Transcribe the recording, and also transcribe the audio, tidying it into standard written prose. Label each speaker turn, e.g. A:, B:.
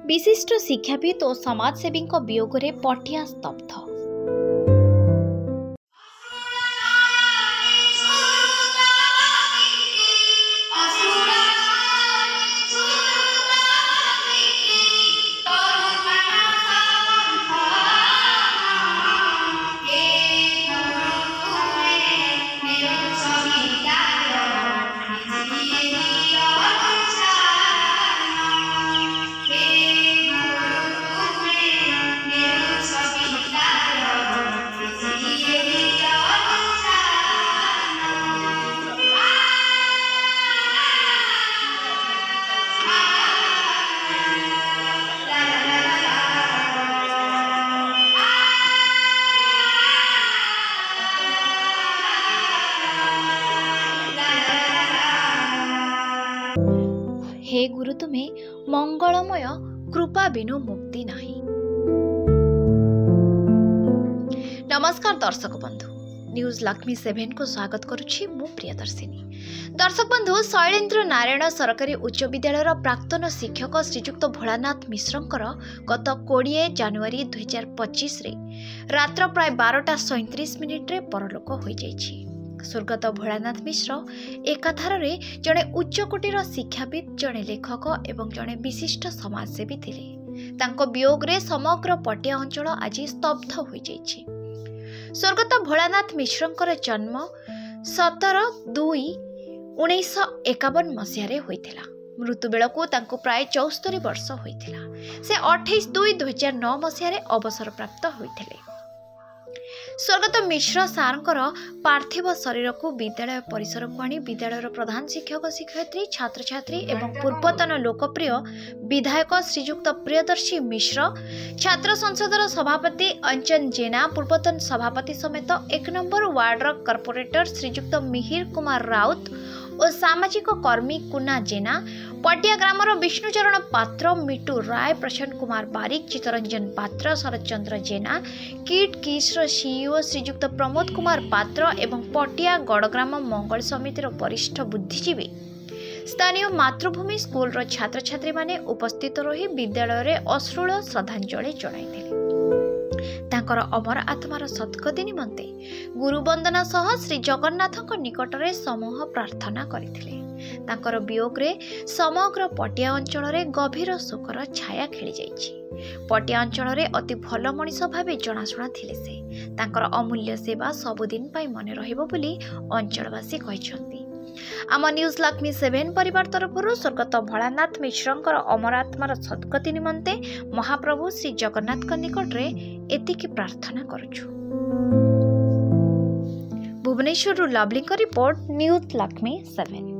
A: विशिष्ट शिक्षाविद और समाजसेवी वियोग में पटिया स्तब्ध। हे गुरु तुम्हें मंगलमय कृपा बिनु मुक्ति नाही। नमस्कार दर्शक बंधु, न्यूज लक्ष्मी 7 को स्वागत करुछि मु प्रियदर्शिनी। दर्शक बंधु, शैलेन्द्र नारायण सरकारी उच्च विद्यालय प्राक्तन शिक्षक श्रीजुक्त भोलानाथ मिश्रंकर गत 20 जनवरी 2025 रे रात्र प्राय 12:37 रे परलोक होई जाइछि। स्वर्गत भोलानाथ मिश्र एकाधारे जड़े उच्चकोटीर शिक्षाविद, जड़े लेखक एवं जड़े विशिष्ट समाजसेवी थिले। तांको वियोग रे समग्र पटिया अंचल आज स्तब्ध हो जाइछि। स्वर्गत भोलानाथ मिश्रंकर जन्म 17/2/1951 मसीह होइथिला। मृत्यु बेलकु तांको प्राय 74 वर्ष होइथिला। से 28/2/2009 मसीह अवसर प्राप्त होइथिले। स्वर्गत मिश्र सारंकर पार्थिव शरीर को विद्यालय परिसर को आनी विद्यालय प्रधान शिक्षक शिक्षयित्री छात्र छात्री एवं पूर्वतन लोकप्रिय विधायक श्रीजुक्त प्रियदर्शी मिश्र, छात्र संसदर सभापति अंजन जेना, पूर्वतन सभापति समेत 1 नंबर वार्डर कॉर्पोरेटर श्रीजुक्त मिहिर कुमार राउत और सामाजिक कर्मी कुना जेना, पटिया ग्रामर विष्णुचरण पात्र, मिटू राय, प्रसन्न कुमार बारिक, चित्तरंजन पात्र, शरद चंद्र जेना, किट किस्र सीईओ श्रीजुक्त प्रमोद कुमार पात्र एवं पटिया गड़ग्राम मंगल समितिर वरिष्ठ बुद्धिजीवी, स्थानीय मातृभूमि स्कूल छात्र छात्री माने उपस्थित रही विद्यालय रे अश्रुल श्रद्धांजलि जणाइथिले। तांकर अमर आत्मार सद्गति निमंते गुरु वंदना सह श्री जगन्नाथक निकटरे समूह प्रार्थना करथिले। तांकर वियोग रे समग्र पटिया अंचल रे गभीर शोकर छाया खेली जाइछि। पटिया अंचल रे अति भल मनीष भावे जनाशुना थिले से। तांकर अमूल्य सेवा सबुदिन पाई मने रहिबो बोली अंचलवासी कहिसंती। आम न्यूज लक्ष्मी 7 परिवार तरफरु स्वर्गत भोलानाथ मिश्रंकर अमर आत्मार सद्गति निमंते महाप्रभु श्री जगन्नाथ निकटरे एतिकी प्रार्थना करुछु। Bhubaneswar Lovely report, news Lakshmi 7।